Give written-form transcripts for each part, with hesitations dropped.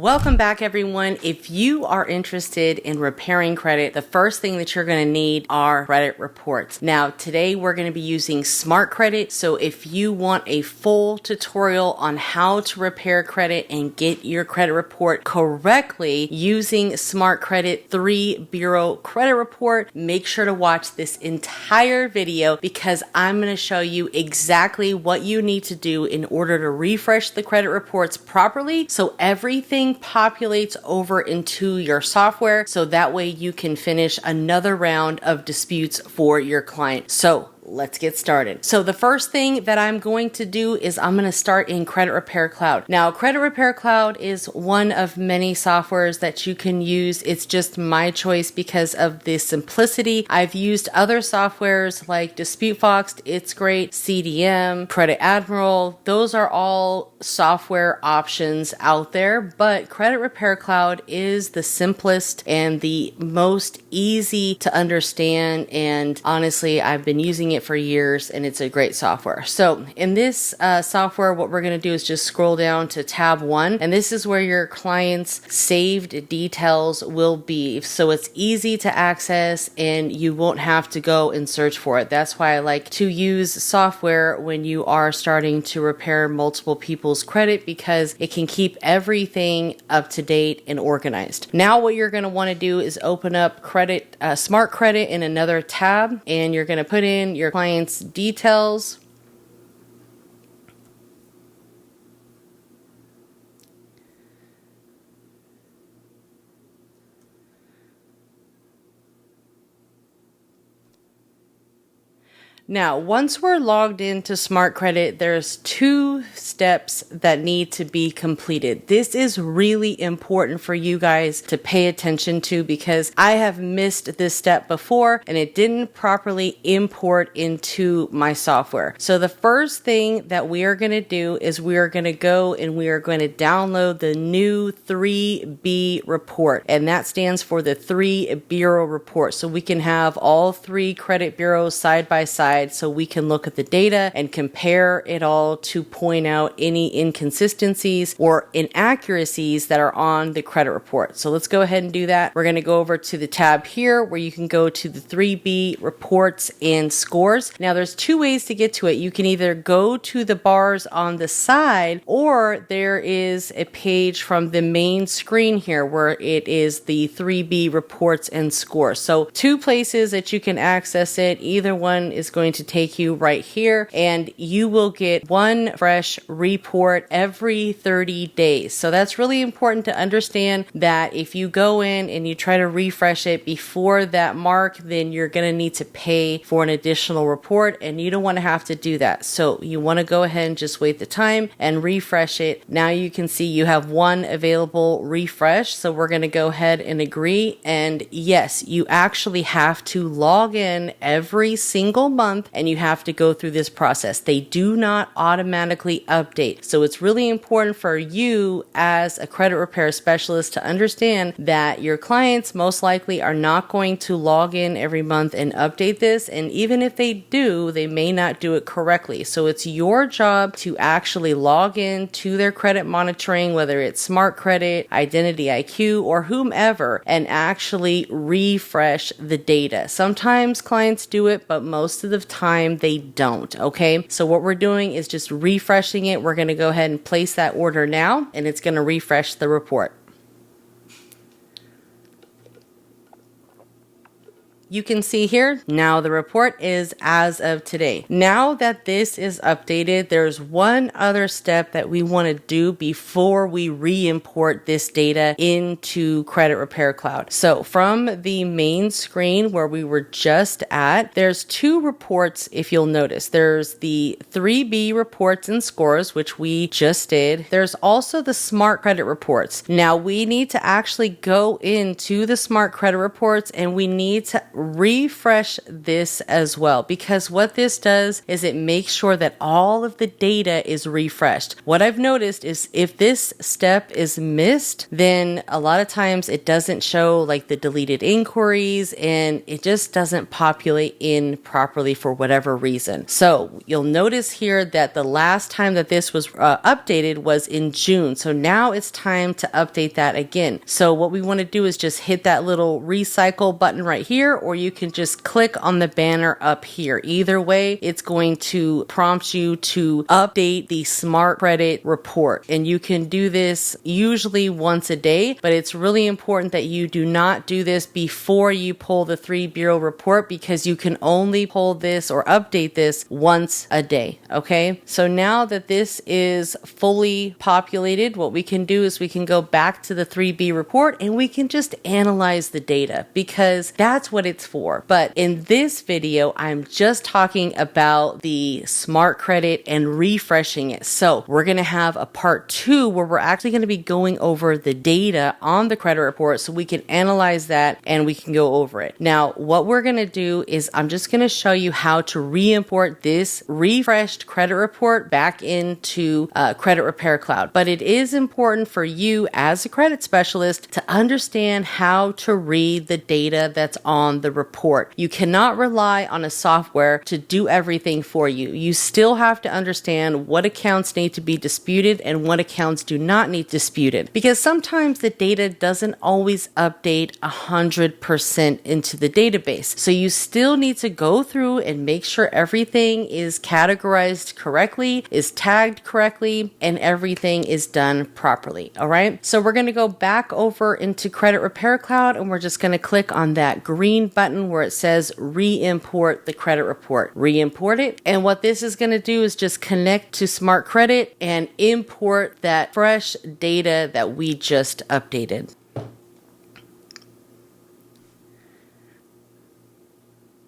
Welcome back, everyone. If you are interested in repairing credit, the first thing that you're going to need are credit reports. Now, today we're going to be using Smart Credit. So if you want a full tutorial on how to repair credit and get your credit report correctly using Smart Credit 3 Bureau Credit Report, make sure to watch this entire video because I'm going to show you exactly what you need to do in order to refresh the credit reports properly so everything populates over into your software so that way you can finish another round of disputes for your client. So let's get started. So the first thing that I'm going to do is I'm going to start in Credit Repair Cloud. Now, Credit Repair Cloud is one of many softwares that you can use. It's just my choice because of the simplicity. I've used other softwares like 𝒊𝒕 it's great, CDM, Credit Admiral. Those are all software options out there, but Credit Repair Cloud is the simplest and the most easy to understand. And honestly, I've been using it for years and it's a great software. So in this software, what we're going to do is just scroll down to tab 1, and this is where your client's saved details will be. So it's easy to access and you won't have to go and search for it. That's why I like to use software when you are starting to repair multiple people's credit because it can keep everything up to date and organized. Now what you're going to want to do is open up Smart Credit in another tab, and you're going to put in your client's details. Now, once we're logged into Smart Credit, there's 2 steps that need to be completed. This is really important for you guys to pay attention to because I have missed this step before and it didn't properly import into my software. So the first thing that we are going to do is we are going to go and we are going to download the new 3B report, and that stands for the 3 Bureau report. So we can have all 3 credit bureaus side by side so we can look at the data and compare it all to point out any inconsistencies or inaccuracies that are on the credit report. So let's go ahead and do that. We're going to go over to the tab here where you can go to the 3B reports and scores. Now there's 2 ways to get to it. You can either go to the bars on the side, or there is a page from the main screen here where it is the 3B reports and scores. So 2 places that you can access it. Either one is going to take you right here, and you will get one fresh report every 30 days. So that's really important to understand that if you go in and you try to refresh it before that mark, then you're going to need to pay for an additional report, and you don't want to have to do that. So you want to go ahead and just wait the time and refresh it. Now you can see you have 1 available refresh. So we're going to go ahead and agree. And yes, you actually have to log in every single month and you have to go through this process. They do not automatically update. So it's really important for you as a credit repair specialist to understand that your clients most likely are not going to log in every month and update this. And even if they do, they may not do it correctly. So it's your job to actually log in to their credit monitoring, whether it's Smart Credit, Identity IQ, or whomever, and actually refresh the data. Sometimes clients do it, but most of the time they don't. Okay, so what we're doing is just refreshing it. We're going to go ahead and place that order now, and it's going to refresh the report. You can see here, now the report is as of today. Now that this is updated, there's one other step that we want to do before we re-import this data into Credit Repair Cloud. So from the main screen where we were just at, there's 2 reports if you'll notice. There's the 3B reports and scores, which we just did. There's also the Smart Credit reports. Now we need to actually go into the Smart Credit reports and we need to refresh this as well, because what this does is it makes sure that all of the data is refreshed. What I've noticed is if this step is missed, then a lot of times it doesn't show like the deleted inquiries and it just doesn't populate in properly for whatever reason. So you'll notice here that the last time that this was updated was in June. So now it's time to update that again. So what we want to do is just hit that little recycle button right here, or you can just click on the banner up here. Either way, it's going to prompt you to update the Smart Credit report. And you can do this usually once a day, but it's really important that you do not do this before you pull the 3 bureau report, because you can only pull this or update this once a day. Okay, so now that this is fully populated, what we can do is we can go back to the 3B report and we can just analyze the data, because that's what it's for. But in this video, I'm just talking about the Smart Credit and refreshing it. So we're going to have a part 2 where we're actually going to be going over the data on the credit report so we can analyze that and we can go over it. Now, what we're going to do is I'm just going to show you how to re-import this refreshed credit report back into Credit Repair Cloud. But it is important for you as a credit specialist to understand how to read the data that's on the report. You cannot rely on a software to do everything for you. You still have to understand what accounts need to be disputed and what accounts do not need disputed, because sometimes the data doesn't always update 100% into the database. So you still need to go through and make sure everything is categorized correctly, is tagged correctly, and everything is done properly. All right. So we're going to go back over into Credit Repair Cloud and we're just going to click on that green button where it says re-import the credit report. Re-import it. And what this is going to do is just connect to Smart Credit and import that fresh data that we just updated.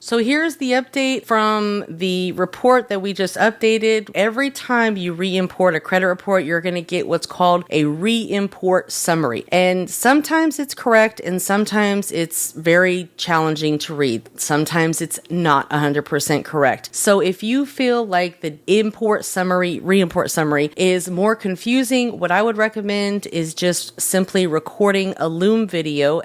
So here's the update from the report that we just updated. Every time you re-import a credit report, you're going to get what's called a re-import summary. And sometimes it's correct and sometimes it's very challenging to read. Sometimes it's not 100% correct. So if you feel like the re-import summary is more confusing, what I would recommend is just simply recording a Loom video,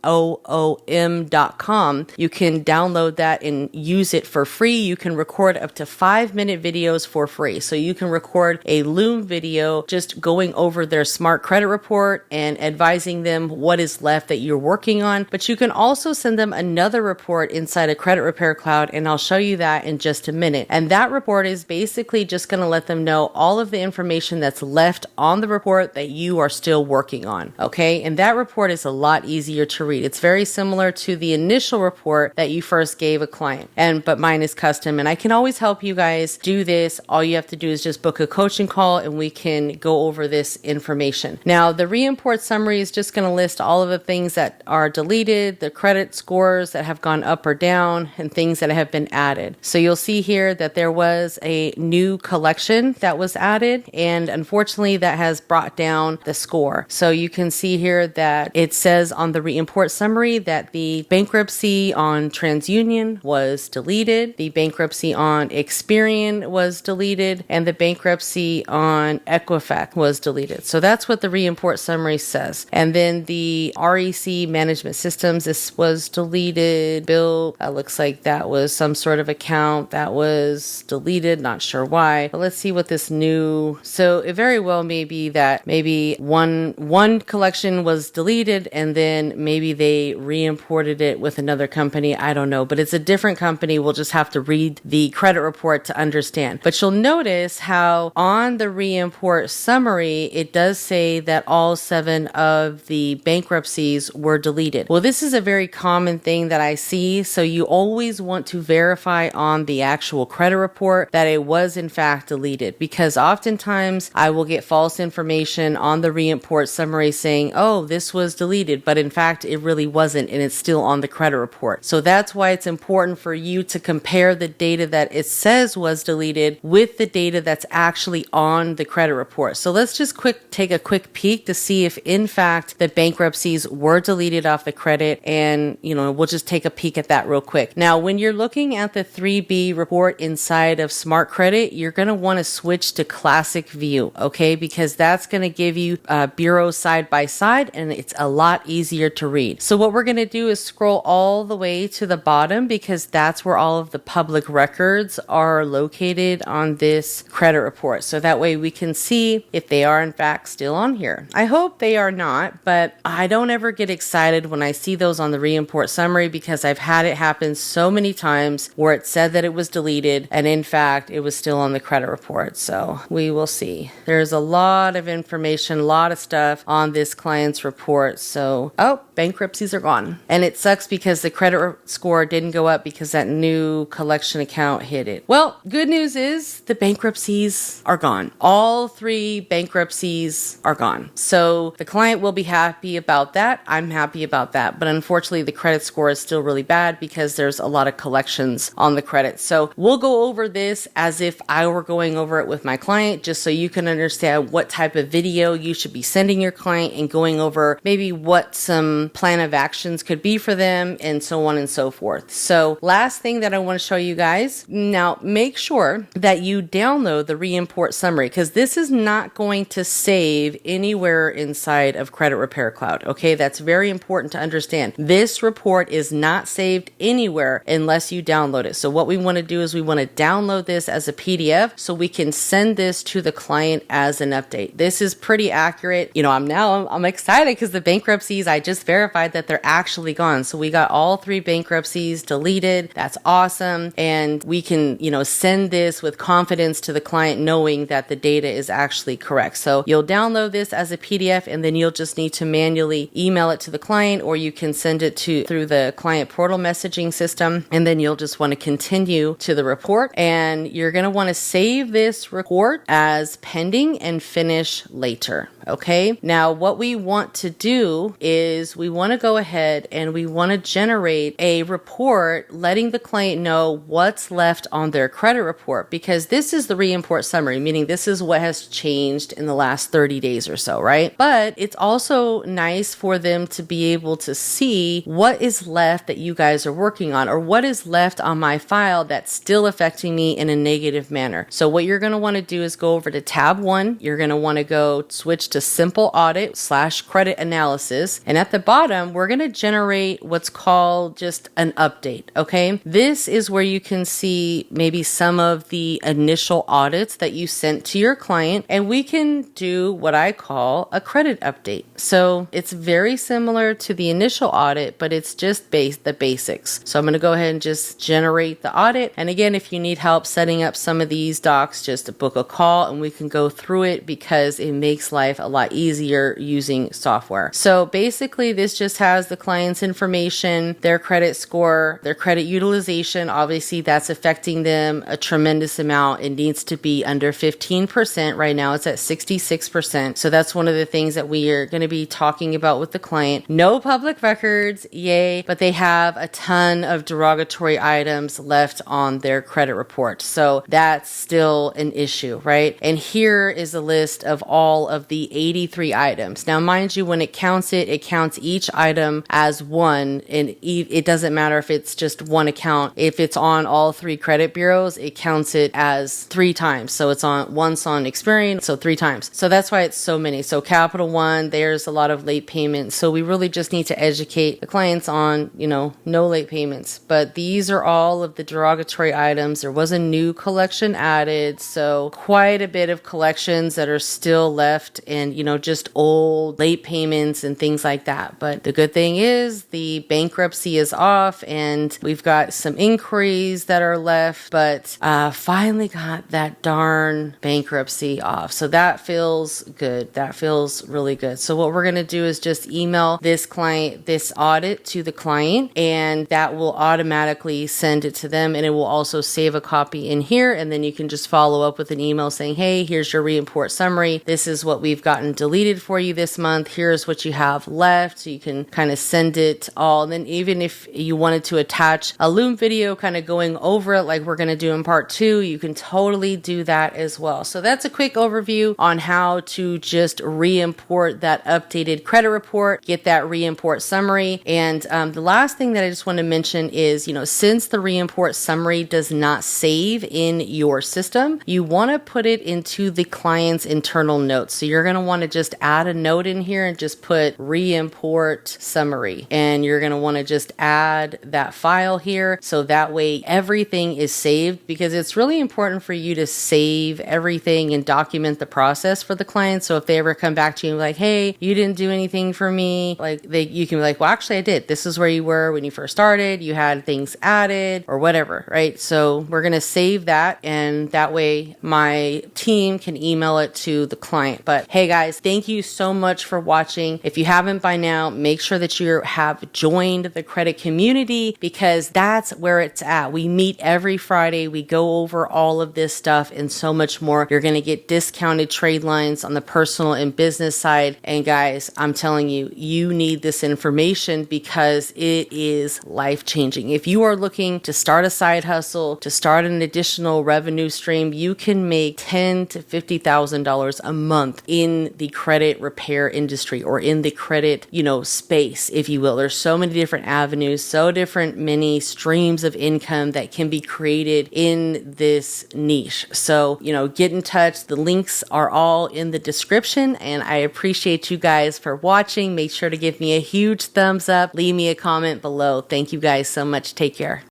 loom.com. You can download that and use it for free. You can record up to 5-minute videos for free. So you can record a Loom video just going over their Smart Credit report and advising them what is left that you're working on. But you can also send them another report inside a Credit Repair Cloud, and I'll show you that in just a minute. And that report is basically just going to let them know all of the information that's left on the report that you are still working on. Okay, and that report is a lot easier to read. It's very similar to the initial report that you first gave a client, but mine is custom, and I can always help you guys do this. All you have to do is just book a coaching call and we can go over this information. Now, the re-import summary is just going to list all of the things that are deleted, the credit scores that have gone up or down, and things that have been added. So you'll see here that there was a new collection that was added, and unfortunately that has brought down the score. So you can see here that it says on the re-import summary that the bankruptcy on TransUnion was deleted, the bankruptcy on Experian was deleted, and the bankruptcy on Equifax was deleted. So that's what the re-import summary says. And then the REC management systems, this was deleted. Bill, looks like that was some sort of account that was deleted, not sure why. But let's see what this new, so it very well may be that maybe one collection was deleted and then maybe they re-imported it with another company. I don't know, but it's a different company. We'll just have to read the credit report to understand. But you'll notice how on the re-import summary, it does say that all 7 of the bankruptcies were deleted. Well, this is a very common thing that I see. So you always want to verify on the actual credit report that it was in fact deleted, because oftentimes I will get false information on the re-import summary saying, oh, this was deleted, but in fact it really wasn't, and it's still on the credit report. So that's why it's important important for you to compare the data that it says was deleted with the data that's actually on the credit report. So let's just take a quick peek to see if in fact the bankruptcies were deleted off the credit, and we'll just take a peek at that real quick. Now, when you're looking at the 3B report inside of Smart Credit, you're going to want to switch to classic view, okay? Because that's going to give you bureaus side by side, and it's a lot easier to read. So what we're going to do is scroll all the way to the bottom, because that's where all of the public records are located on this credit report. So that way we can see if they are in fact still on here. I hope they are not, but I don't ever get excited when I see those on the reimport summary, because I've had it happen so many times where it said that it was deleted and in fact it was still on the credit report. So we will see. There's a lot of information, a lot of stuff on this client's report. So, bankruptcies are gone. And it sucks because the credit score didn't go up because that new collection account hit it. Well, good news is the bankruptcies are gone. All 3 bankruptcies are gone. So the client will be happy about that. I'm happy about that. But unfortunately, the credit score is still really bad because there's a lot of collections on the credit. So we'll go over this as if I were going over it with my client, just so you can understand what type of video you should be sending your client and going over maybe what some plan of actions could be for them and so on and so forth. So last thing that I want to show you guys, now make sure that you download the reimport summary, because this is not going to save anywhere inside of Credit Repair Cloud. Okay, that's very important to understand. This report is not saved anywhere unless you download it. So what we want to do is we want to download this as a PDF so we can send this to the client as an update. This is pretty accurate. I'm excited because the bankruptcies, I just verified that they're actually gone. So we got all 3 bankruptcies deleted. That's awesome. And we can, send this with confidence to the client knowing that the data is actually correct. So you'll download this as a PDF, and then you'll just need to manually email it to the client, or you can send it through the client portal messaging system. And then you'll just want to continue to the report, and you're going to want to save this report as pending and finish later. Okay. Now, what we want to do is we want to go ahead and we want to generate a report letting the client know what's left on their credit report, because this is the reimport summary, meaning this is what has changed in the last 30 days or so, right? But it's also nice for them to be able to see what is left that you guys are working on, or what is left on my file that's still affecting me in a negative manner. So what you're going to want to do is go over to tab 1. You're going to want to go switch to simple audit / credit analysis. And at the bottom, we're going to generate what's called just an update. Okay. This is where you can see maybe some of the initial audits that you sent to your client, and we can do what I call a credit update. So it's very similar to the initial audit, but it's just the basics. So I'm going to go ahead and just generate the audit. And again, if you need help setting up some of these docs, just book a call and we can go through it, because it makes life a lot easier using software. So basically, this just has the client's information, their credit score, their credit utilization. Obviously, that's affecting them a tremendous amount. It needs to be under 15%. Right now, it's at 66%. So that's one of the things that we are going to be talking about with the client. No public records, yay, but they have a ton of derogatory items left on their credit report. So that's still an issue, right? And here is a list of all of the 83 items. Now, mind you, when it counts each item as one, and it doesn't matter if it's just one account. If it's on all 3 credit bureaus, it counts it as 3 times. So it's once on Experian, so 3 times. So that's why it's so many. So Capital One, there's a lot of late payments. So we really just need to educate the clients on, no late payments. But these are all of the derogatory items. There was a new collection added, so quite a bit of collections that are still left, and just old late payments and things like that. But the good thing is the bankruptcy is off, and we've got some inquiries that are left, but finally got that darn bankruptcy off. So that feels good. That feels really good. So what we're going to do is just email this client, this audit to the client, and that will automatically send it to them, and it will also save a copy in here, and then you can just follow up with an email saying, hey, here's your reimport summary. This is what we've gotten deleted for you this month. Here's what you have left. So you can kind of send it all. And then even if you wanted to attach a Loom video kind of going over it like we're going to do in part 2, you can totally do that as well. So that's a quick overview on how to just re-import that updated credit report, get that re-import summary. And the last thing that I just want to mention is, since the re-import summary does not save in your system, you want to put it into the client's internal notes. So you're going to want to just add a note in here and just put re-import summary. And you're going to want to just add that file here. So that way everything is saved, because it's really important for you to save everything and document the process for the client. So if they ever come back to you like, hey, you didn't do anything for me, you can be like, well, actually I did. This is where you were when you first started. You had things added or whatever, right? So we're going to save that, and that way my team can email it to the client. But hey guys, thank you so much for watching. If you haven't by now, make sure that you have joined the credit community, because that's where it's at. We meet every Friday. We go over all of this stuff and so much more. You're going to get discounted trade lines on the personal and business side. And guys, I'm telling you, you need this information because it is life-changing. If you are looking to start a side hustle, to start an additional revenue stream, you can make $10,000 to $50,000 a month in the credit repair industry, or in the credit, space, if you will. There's so many different avenues, many streams of income that can be created in this niche. So, get in touch. The links are all in the description, and I appreciate you guys for watching. Make sure to give me a huge thumbs up. Leave me a comment below. Thank you guys so much. Take care.